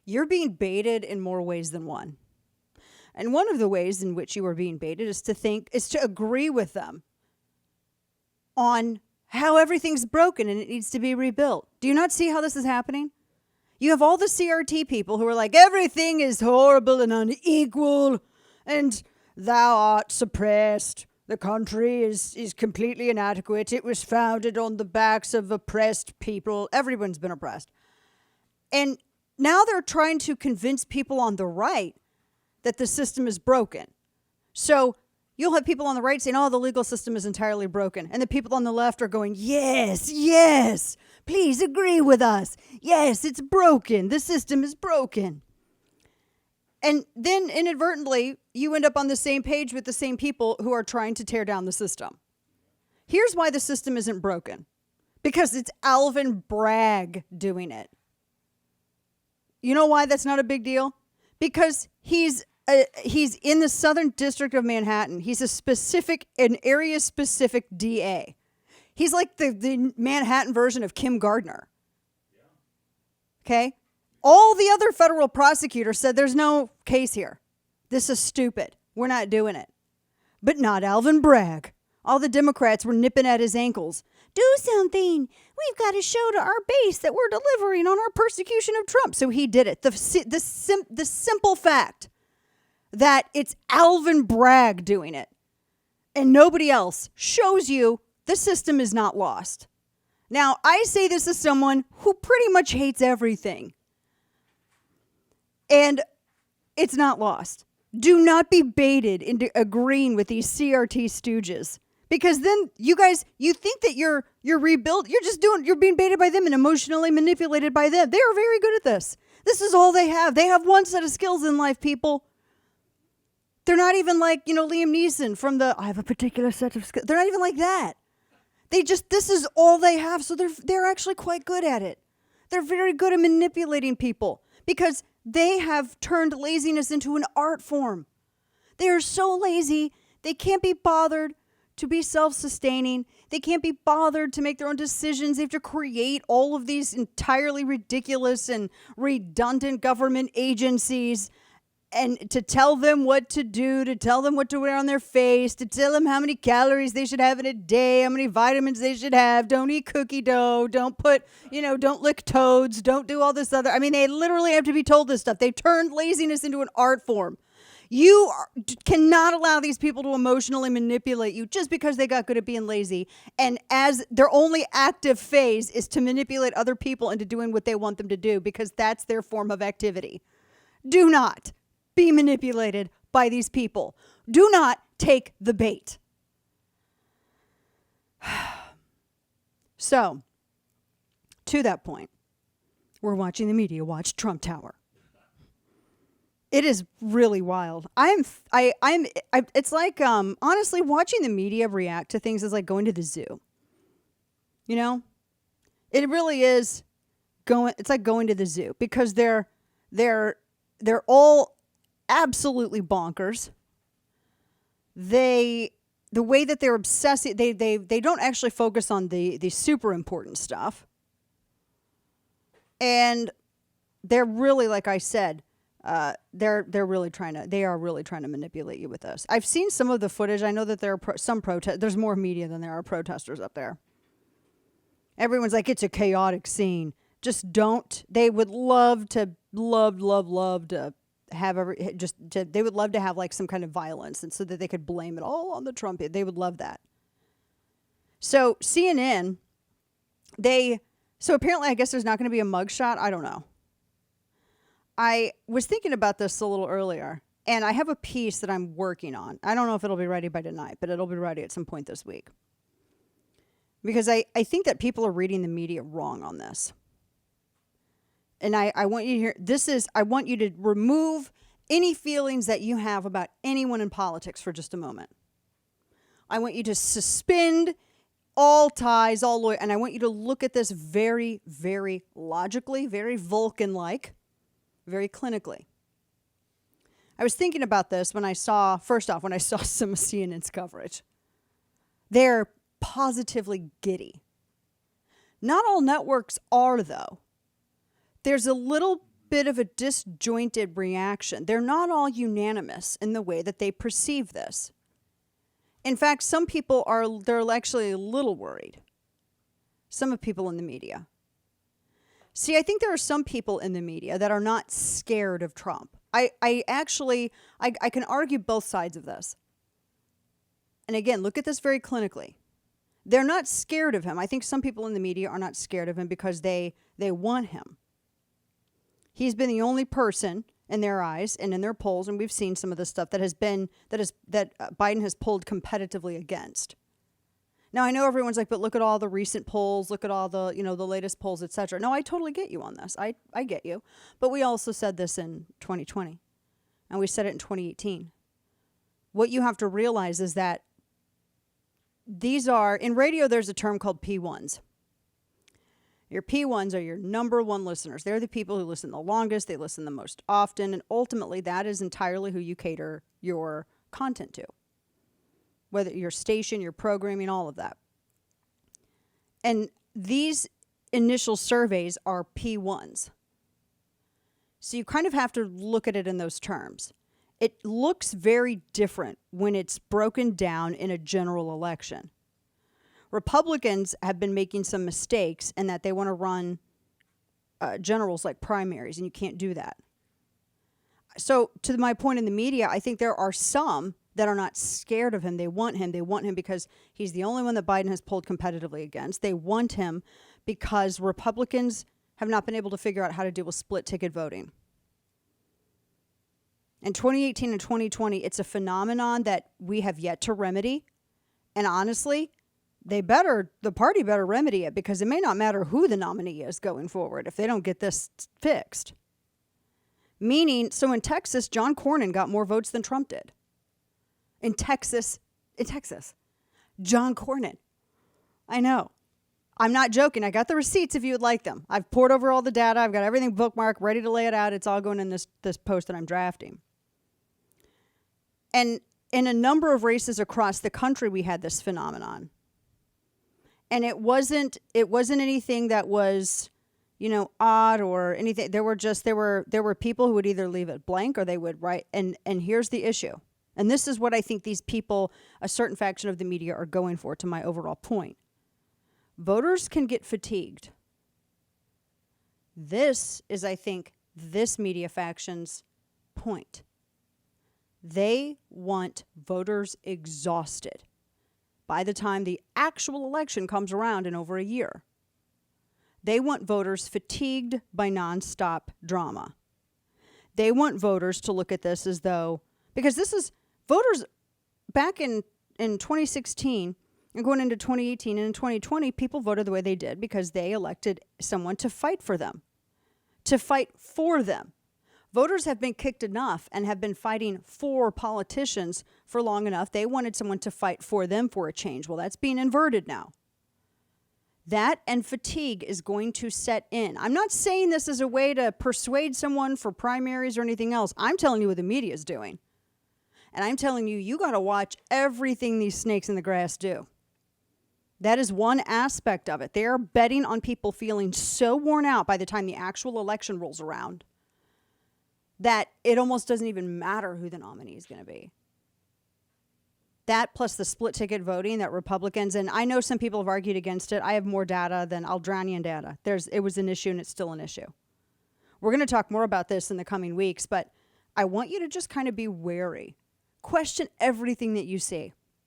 you're being baited in more ways than one. And one of the ways in which you are being baited is to agree with them on how everything's broken and it needs to be rebuilt. Do you not see how this is happening? You have all the CRT people who are like, everything is horrible and unequal, and thou art suppressed. The country is completely inadequate. It was founded on the backs of oppressed people. Everyone's been oppressed. And now they're trying to convince people on the right that the system is broken. So you'll have people on the right saying, oh, the legal system is entirely broken. And the people on the left are going, yes, yes, please agree with us. Yes, it's broken. The system is broken. And then inadvertently, you end up on the same page with the same people who are trying to tear down the system. Here's why the system isn't broken. Because it's Alvin Bragg doing it. You know why that's not a big deal? Because he's in the Southern District of Manhattan. He's an area-specific DA. He's like the Manhattan version of Kim Gardner. Okay? All the other federal prosecutors said there's no case here. This is stupid. We're not doing it. But not Alvin Bragg. All the Democrats were nipping at his ankles. Do something. We've got to show to our base that we're delivering on our persecution of Trump. So he did it. The simple fact that it's Alvin Bragg doing it and nobody else shows you the system is not lost. Now, I say this as someone who pretty much hates everything. And it's not lost. Do not be baited into agreeing with these CRT stooges. Because then you think that you're rebuilt. You're being baited by them and emotionally manipulated by them. They are very good at this. This is all they have. They have one set of skills in life, people. They're not even like, Liam Neeson from I have a particular set of skills. They're not even like that. This is all they have. So they're actually quite good at it. They're very good at manipulating people because they have turned laziness into an art form. They are so lazy, they can't be bothered to be self-sustaining. They can't be bothered to make their own decisions. They have to create all of these entirely ridiculous and redundant government agencies and to tell them what to do, to tell them what to wear on their face, to tell them how many calories they should have in a day, how many vitamins they should have. Don't eat cookie dough. Don't don't lick toads. Don't do all this other. I mean, they literally have to be told this stuff. They turned laziness into an art form. You cannot allow these people to emotionally manipulate you just because they got good at being lazy. And as their only active phase is to manipulate other people into doing what they want them to do because that's their form of activity. Do not be manipulated by these people. Do not take the bait. So, to that point, we're watching the media watch Trump Tower. It is really wild. It's like, honestly, watching the media react to things is like going to the zoo. It really is it's like going to the zoo because they're all absolutely bonkers. The way that they're obsessive, they don't actually focus on the super important stuff. And they're really, like I said, they are really trying to manipulate you with this. I've seen some of the footage. I know that there are some protest. There's more media than there are protesters up there. Everyone's like, it's a chaotic scene. Just don't. They would love to have they would love to have like some kind of violence and so that they could blame it all on the Trump. They would love that. So CNN, so apparently I guess there's not going to be a mugshot. I don't know. I was thinking about this a little earlier, and I have a piece that I'm working on. I don't know if it'll be ready by tonight, but it'll be ready at some point this week. Because I think that people are reading the media wrong on this. And I want you to hear, I want you to remove any feelings that you have about anyone in politics for just a moment. I want you to suspend all ties, all loyalty, and I want you to look at this very, very logically, very Vulcan-like, very clinically. I was thinking about this when I saw some of CNN's coverage. They're positively giddy. Not all networks are, though. There's a little bit of a disjointed reaction. They're not all unanimous in the way that they perceive this. In fact, some people they're actually a little worried. Some people in the media. See, I think there are some people in the media that are not scared of Trump. I can argue both sides of this. And again, look at this very clinically. They're not scared of him. I think some people in the media are not scared of him because they want him. He's been the only person in their eyes and in their polls, and we've seen some of the stuff that Biden has pulled competitively against. Now, I know everyone's like, but look at all the recent polls, look at all the, the latest polls, etc. No, I totally get you on this. I get you. But we also said this in 2020, and we said it in 2018. What you have to realize is that in radio, there's a term called P1s. Your P1s are your number one listeners. They're the people who listen the longest, they listen the most often, and ultimately that is entirely who you cater your content to. Whether your station, your programming, all of that. And these initial surveys are P1s. So you kind of have to look at it in those terms. It looks very different when it's broken down in a general election. Republicans have been making some mistakes in that they want to run generals like primaries, and you can't do that. So to my point in the media, I think there are some that are not scared of him. They want him. They want him because he's the only one that Biden has pulled competitively against. They want him because Republicans have not been able to figure out how to deal with split ticket voting. In 2018 and 2020, it's a phenomenon that we have yet to remedy. And honestly, the party better remedy it, because it may not matter who the nominee is going forward if they don't get this fixed. Meaning, so in Texas, John Cornyn got more votes than Trump did. In Texas, John Cornyn. I know. I'm not joking. I got the receipts if you would like them. I've poured over all the data. I've got everything bookmarked, ready to lay it out. It's all going in this post that I'm drafting. And in a number of races across the country, we had this phenomenon. And it wasn't anything that was, odd or anything. There were people who would either leave it blank or they would write. And here's the issue. And this is what I think these people, a certain faction of the media, are going for, to my overall point. Voters can get fatigued. This is, I think, this media faction's point. They want voters exhausted by the time the actual election comes around in over a year. They want voters fatigued by nonstop drama. They want voters to look at this as though, because this is voters back in 2016 and going into 2018 and in 2020, people voted the way they did because they elected someone to fight for them, to fight for them. Voters have been kicked enough and have been fighting for politicians for long enough. They wanted someone to fight for them for a change. Well, that's being inverted now. That and fatigue is going to set in. I'm not saying this as a way to persuade someone for primaries or anything else. I'm telling you what the media is doing. And I'm telling you, you got to watch everything these snakes in the grass do. That is one aspect of it. They are betting on people feeling so worn out by the time the actual election rolls around that it almost doesn't even matter who the nominee is going to be. That plus the split ticket voting that Republicans, and I know some people have argued against it. I have more data than I'll drown you in data. It was an issue and it's still an issue. We're going to talk more about this in the coming weeks, but I want you to just kind of be wary. Question everything that you see.